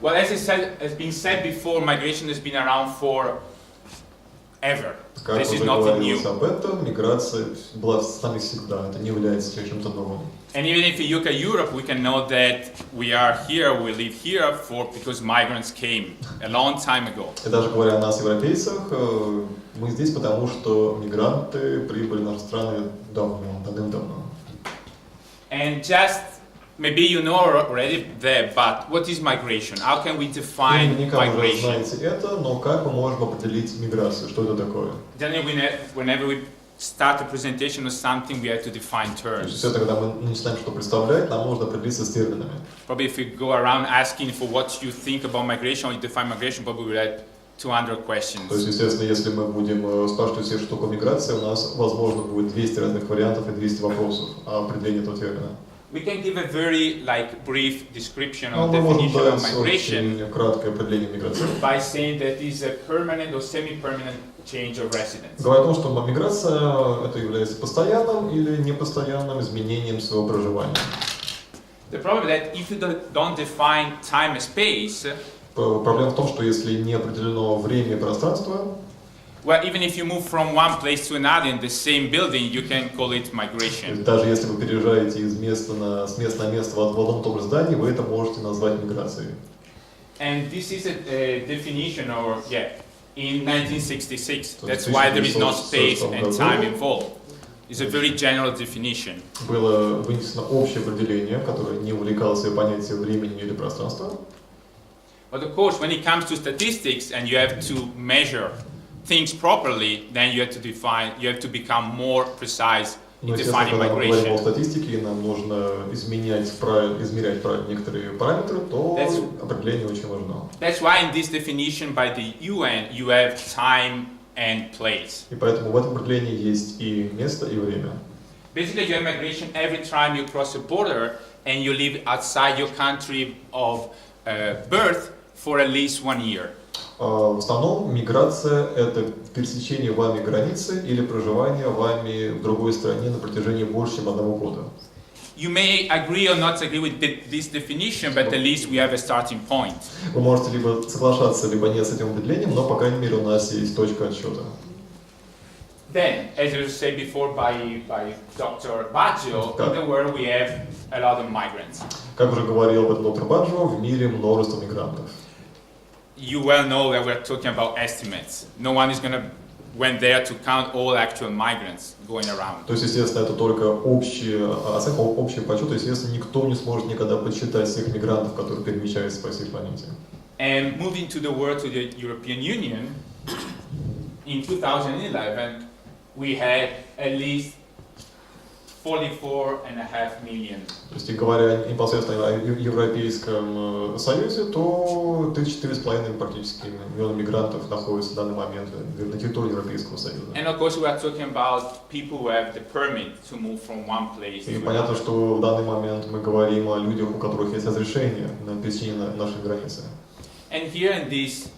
Well, as has been said before, migration has been around forever. Как This is уже nothing new. говорилось об этом, миграция была с нами всегда, это не является чем-то новым. And even if you look at Europe, we can know that we are here, we live here because migrants came a long time ago. И даже говоря о нас, европейцах, мы здесь потому, что мигранты прибыли в наши страны давным-давно. And just maybe you know already that, but what is migration? How can we define Наверняка уже migration? знаете это, но как мы можем определить миграцию? Что это такое? Generally, whenever we start a presentation of something, we have to define terms. Все это, когда мы начинаем что представлять, нам нужно определиться с терминами. Probably if we go around asking for what you think about migration or you define migration, probably we'll have 200 questions. То есть, естественно, если мы будем спрашивать всех, что такое миграция, у нас, возможно, будет 200 разных вариантов и 200 вопросов о определении этого термина. We can give a very brief description Но or мы можем definition of дать migration очень краткое определение миграции. by saying that it's a permanent or semi-permanent change of residence. Говоря о том, что миграция это является постоянным или непостоянным изменением своего проживания. The problem is that if you don't define time and space, Проблема в том, что если не определено время и пространство, well, even if you move from one place to another in the same building, you can call it migration. даже если вы переезжаете с места на место в одном и том же здании, вы это можете назвать миграцией. And this is a definition, in 1966. That's why there is no space and time involved. It's a very general definition. Было вынесено общее определение, которое не увлекало в себе понятие времени или пространства. But of course, when it comes to statistics and you have to measure things properly, then you have to become more precise in defining Когда мы говорим о migration. статистике и нам нужно измерять правильно некоторые параметры, то определение очень важно. That's why in this definition by the UN you have time and place. И поэтому в этом определении есть и место, и время. Basically, you have migration every time you cross a border and you live outside your country of birth for at least 1 year. В основном миграция – это пересечение вами границы или проживание вами в другой стране на протяжении больше, чем 1 года. You may agree or not agree with this definition, but at least we have a starting point. Вы можете либо соглашаться, либо нет с этим определением, но, по крайней мере, у нас есть точка отсчета. Then, as you said before by Dr. Baggio, in the world we have a lot of migrants. Как уже говорил об этом доктор Баджо, в мире множество мигрантов. You well know that we're talking about estimates. No one is went there to count all actual migrants going around. То есть, естественно, это только общая оценка, общий подсчет. То есть, естественно, никто не сможет никогда подсчитать всех мигрантов, которые перемещаются по всей планете. And moving to the world, to the European Union, in 2011, we had at least 44.5 million. То есть, говоря непосредственно о Европейском Союзе, то 4,5 практически миллиона мигрантов находятся в данный момент на территории Европейского Союза. And of course, we are talking about people who have the permit to move from one place. И понятно, что в данный момент мы говорим о людях, у которых есть разрешение на пересечение нашей границы. And here in this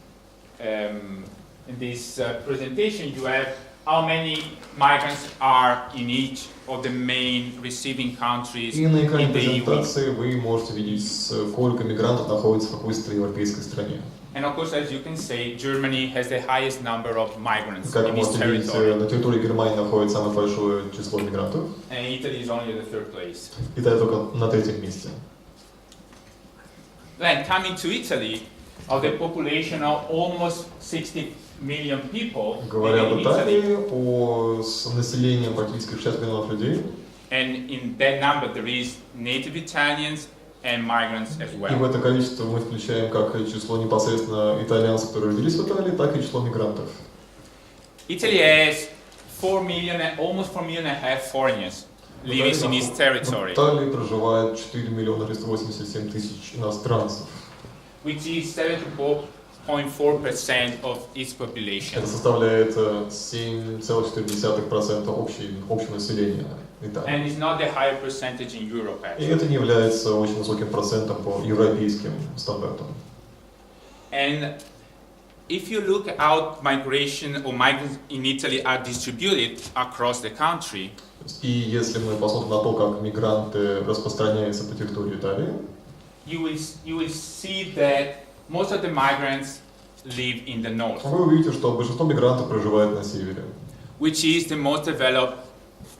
presentation, you have how many migrants are in each of the main receiving countries И на экране in the EU. презентации вы можете видеть, сколько мигрантов находится в какой европейской стране. And of course, as you can see, Germany has the highest number of migrants Как вы in its можете видеть, territory. на территории Германии находится самое большое число мигрантов. And Italy is only the 3rd place. Италия только на 3-м месте. Then coming to Italy, of the population of almost 60 million people Говоря об in Italy, Италии, с населением практически 60 миллионов людей, and in that number there is native Italians and migrants as и в well. это количество мы включаем как число непосредственно итальянцев, которые родились в Италии, так и число мигрантов. Italy has 4 million, almost 4 million and a half foreigners living in its territory, В Италии проживает 4 миллиона 387 тысяч иностранцев. which is 74.4% of its population. Это составляет 7,4% общего населения Италии. And it's not the higher percentage in Europe, И actually. это не является очень высоким процентом по европейским стандартам. And if you look how migration or migrants in Italy are distributed across the country, И если мы посмотрим на то, как мигранты распространяются по территории Италии, you will see that most of the migrants live in the north, Вы увидите, что большинство мигрантов проживает на севере, which is the most developed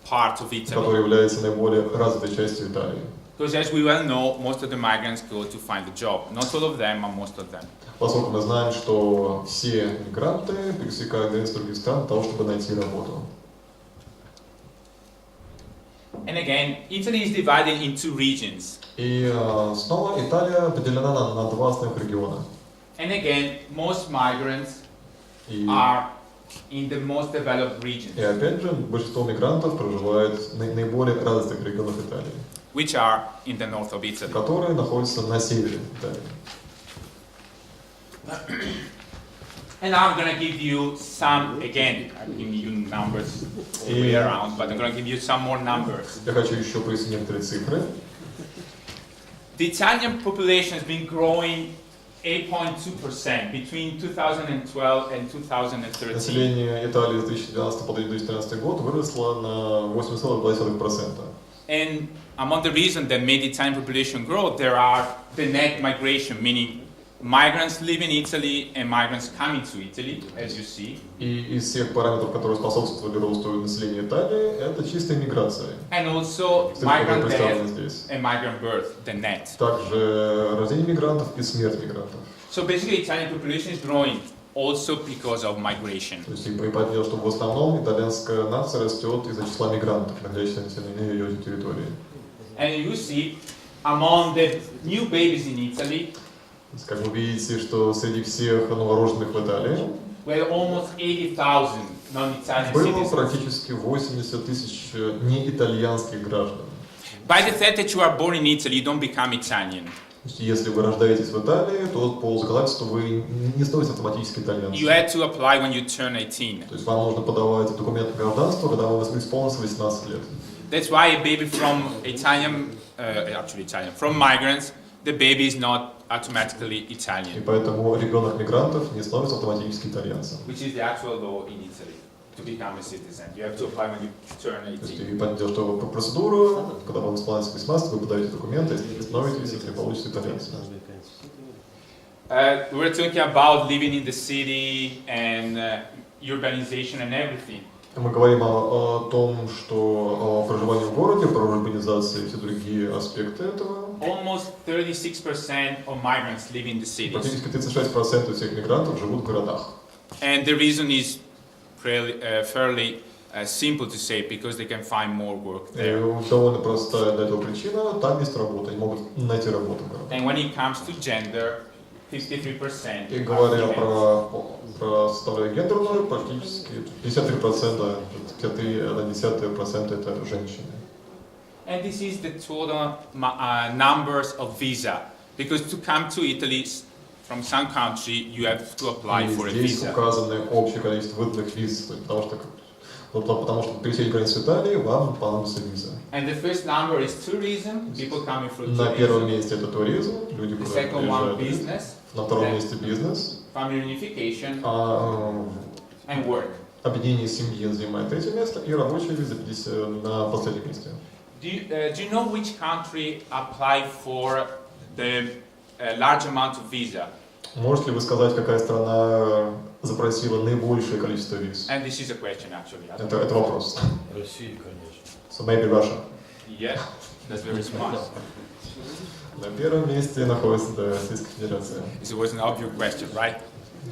part of Italy. который является наиболее развитой частью Италии. Because as we well know, most of the migrants go to find a job. Not all of them, but most of them. Поскольку мы знаем, что все мигранты пересекают границы других стран для того, чтобы найти работу. And again, Italy is divided into regions. И снова Италия поделена на два основных региона. And again, most migrants И, are in the most developed regions, и опять же, большинство мигрантов проживает в наиболее развитых регионах Италии, which are in the north of Italy. которые находятся на севере Италии. And I'm going to give you some, again, I'm giving you numbers all the way around, but I'm going to give you some more numbers. Я хочу еще пояснить некоторые цифры. The Italian population has been growing 8.2% between 2012 and 2013. Население Италии с 2012 по 2013 год выросло на 8,2%. And among the reasons that made the Italian population grow, there are the net migration, meaning migrants live in Italy and migrants coming to Italy, as you see. И из всех параметров, которые способствовали росту населения Италии, это чистая миграция. And also Цифры migrant представлены death здесь. and migrant birth, the net. Также рождение мигрантов и смерть мигрантов. So basically, Italian population is growing also because of migration. То есть и понятно, что в основном итальянская нация растет из-за числа мигрантов, находящихся на ее территории. And you see, among the new babies in Italy, То есть, как вы видите, что среди всех новорожденных в Италии were almost 80,000 non-Italian было citizens. практически 80 тысяч неитальянских граждан. By the fact that you are born in Italy, you don't become Italian. То есть, если вы рождаетесь в Италии, то по законодательству вы не становитесь автоматически итальянцем. You had to apply when you turn 18. То есть вам нужно подавать документ на гражданство, когда вам исполнилось 18 лет. That's why a baby from from migrants, the baby is not automatically И Italian, поэтому ребенок мигрантов не становится автоматически итальянцем. which is the actual law in Italy to become a citizen. You have to apply when you turn То есть 18. и понятно, что процедура, когда вам исполняется 18, вы подаете документы, если вы становитесь, если получите итальянцем. We're talking about living in the city and urbanization and everything. Мы говорим о том, что о проживании в городе, про урбанизацию и все другие аспекты этого. Almost 36% of migrants live in the cities. Практически 36% всех мигрантов живут в городах. And the reason is fairly simple to say, because they can find more work there. И довольно простая для этого причина, там есть работа, они могут найти работу в городах. And when it comes to gender, 53%. И говоря про составляющую гендерную, практически 53%, 53% это женщины. And this is the total numbers of visa. Because to come to Italy from some country, you have to apply И for a здесь visa. указано общее количество выданных виз, потому что пересечь границу Италии вам понадобится виза. And the first number is tourism, people coming for На первом tourism. месте это туризм, люди, The которые second one, приезжают. business, На втором месте бизнес. family unification, А and work. объединение семьи занимает третье место, и рабочая виза на последнем месте. Do you know which country applied for the large amount of visa? Можете ли вы сказать, какая страна запросила наибольшее количество виз? And this is a question actually. Это вопрос. Россия, конечно. So maybe Russia. Yes, that's very smart. На первом месте находится Российская Федерация. This was an obvious question, right?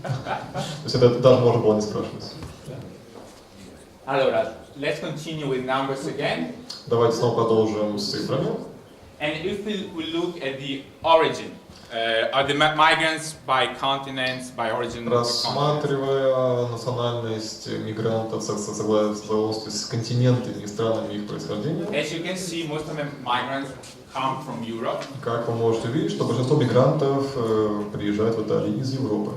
То есть это даже можно было не спрашивать. Allora, let's continue with numbers again. Давайте снова продолжим с цифрами. And if we look at the origin, are the migrants by continents, by origin? Рассматривая национальность мигрантов в согласии с континентами и странами их происхождения, As you can see, most of the migrants come from Europe. как вы можете видеть, что большинство мигрантов приезжают в Италию из Европы.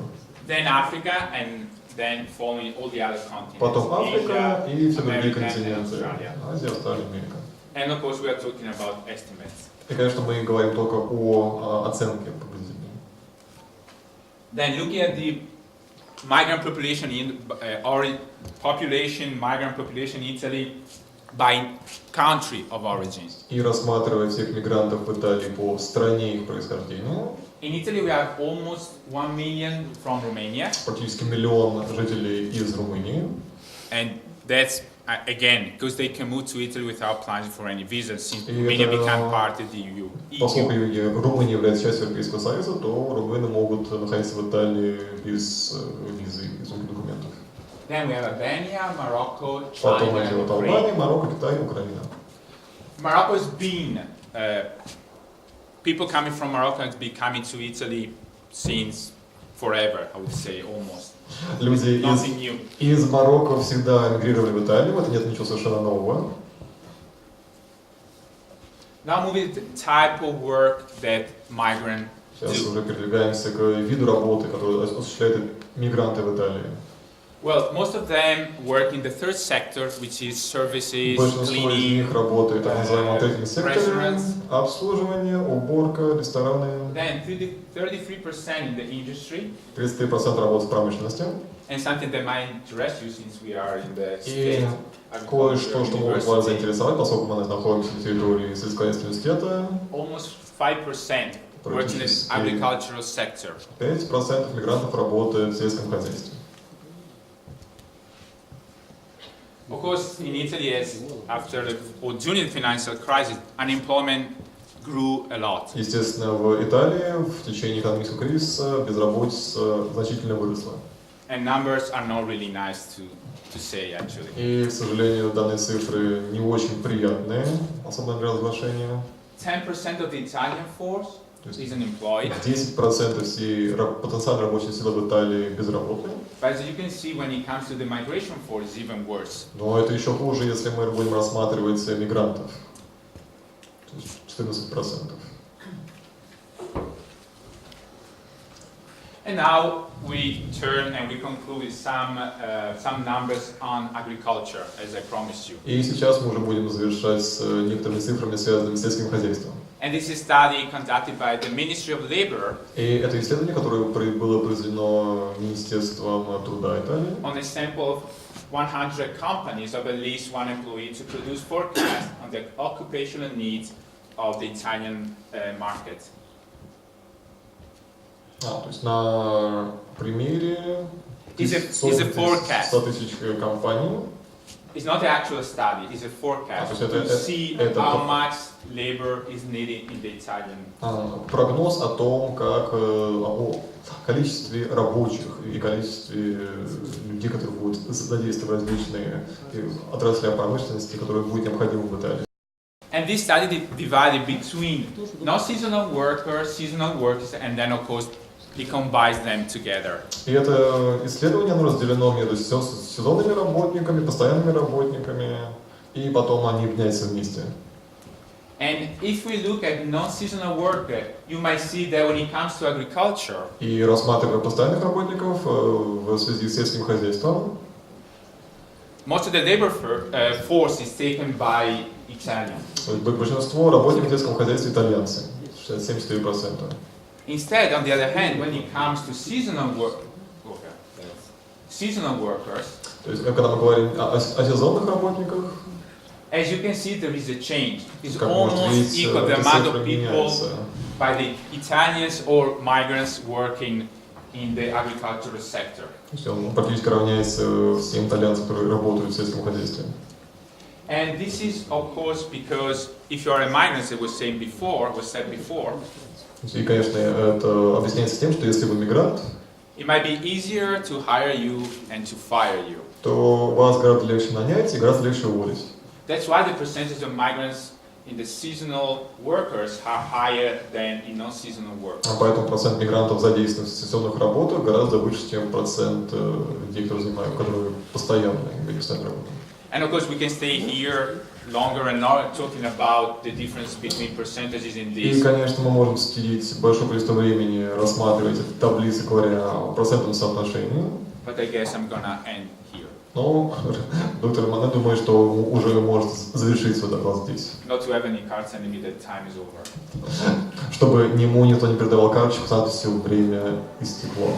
Then Africa, and then following all the other continents. Потом Африка Asia, и все другие America, and континенты. Australia. Азия, Австралия, Америка. And of course, we are talking about estimates. И, конечно, мы говорим только о оценке приблизительной. Then looking at the migrant population in migrant population in Italy, by country of origin. И рассматривая всех мигрантов в Италии по стране их происхождения. In Italy we have almost 1 million from Romania. Практически миллион жителей из Румынии. And that's again because they can move to Italy without applying for any visa since Romania became part of the EU. Поскольку Румыния является частью Европейского Союза, то румыны могут находиться в Италии без визы и документов. Then we have Albania, Morocco, Потом China, идет and Албания, Ukraine. Марокко, Китай, Украина. Morocco has been people coming from Morocco have been coming to Italy since forever, I would say almost. Люди из Марокко всегда мигрировали в Италию, в этом нет ничего совершенно нового. Now moving to the type of work that migrants Сейчас do. уже передвигаемся к виду работы, которую осуществляют мигранты в Италии. Well, most of them work in the third sector, which is services, Большинство из cleaning, них работает в так называемом третьем секторе, restaurants. обслуживание, уборка, рестораны. Then 33% in the industry, 33% работает в промышленности. and something that might interest you since we are in the И state кое-что, что может вас university, заинтересовать, поскольку мы находимся на территории Сельского университета. almost 5% work in the agricultural sector. 5% мигрантов работает в сельском хозяйстве. Of course, in Italy, during the financial crisis, unemployment grew a lot. Естественно, в Италии в течение экономического кризиса безработица значительно выросла. And numbers are not really nice to say, actually. И, к сожалению, данные цифры не очень приятные, особенно для разглашения. 10% of the Italian force is unemployed. 10% всей потенциальной рабочей силы в Италии безработны. But as you can see, when it comes to the migration force, it's even worse. Но это еще хуже, если мы будем рассматривать мигрантов. То есть 14%. And now we turn and we conclude with some numbers on agriculture, as I promised you. И сейчас мы уже будем завершать с некоторыми цифрами, связанными с сельским хозяйством. And this is a study conducted by the Ministry of Labor. И это исследование, которое было произведено Министерством труда Италии. On a sample of 100 companies of at least one employee to produce forecasts on the occupational needs of the Italian market. То есть на примере 100 тысяч компаний. It's not the actual study, it's a forecast to see how much labor is needed in the Italian. Прогноз о том, как о количестве рабочих и количестве людей, которые будут задействовать различные отрасли промышленности, которые будут необходимы в Италии. And this study divided between non-seasonal workers, and then of course it combines them together. И это исследование оно разделено между сезонными работниками, постоянными работниками, и потом они объединяются вместе. And if we look at non-seasonal worker, you might see that when it comes to agriculture, И рассматривая постоянных работников в связи с сельским хозяйством, most of the labor force is taken by Italians. Большинство работников в сельском хозяйстве итальянцы, 74%. Instead, on the other hand, when it comes to seasonal workers, То есть, когда мы говорим о сезонных работниках, as you can see, there is a change. It's как можете almost видеть, equal the amount of цифры people меняются. by the Italians or migrants working in the agricultural sector. То есть он практически равняется всем итальянцам, которые работают в сельском хозяйстве. And this is, of course, because if you are a migrant, as was said before, И, конечно, это объясняется тем, что если вы мигрант, it might be easier to hire you and to fire you. то вас гораздо легче нанять и гораздо легче уволить. That's why the percentage of migrants in the seasonal workers are higher than in non-seasonal work. Поэтому процент мигрантов, задействованных в сезонных работах, гораздо выше, чем процент людей, которые постоянно работают. And of course, we can stay here longer and longer talking about the difference between percentages in this. И, конечно, мы можем сидеть большое количество времени, рассматривать эти таблицы, говоря о процентном соотношении. But I guess I'm gonna end here. Но доктор Мане думает, что уже может завершить свой доклад здесь. Not to have any cards telling me that time is over. Чтобы ему никто не передавал карточку с надписью «Время истекло».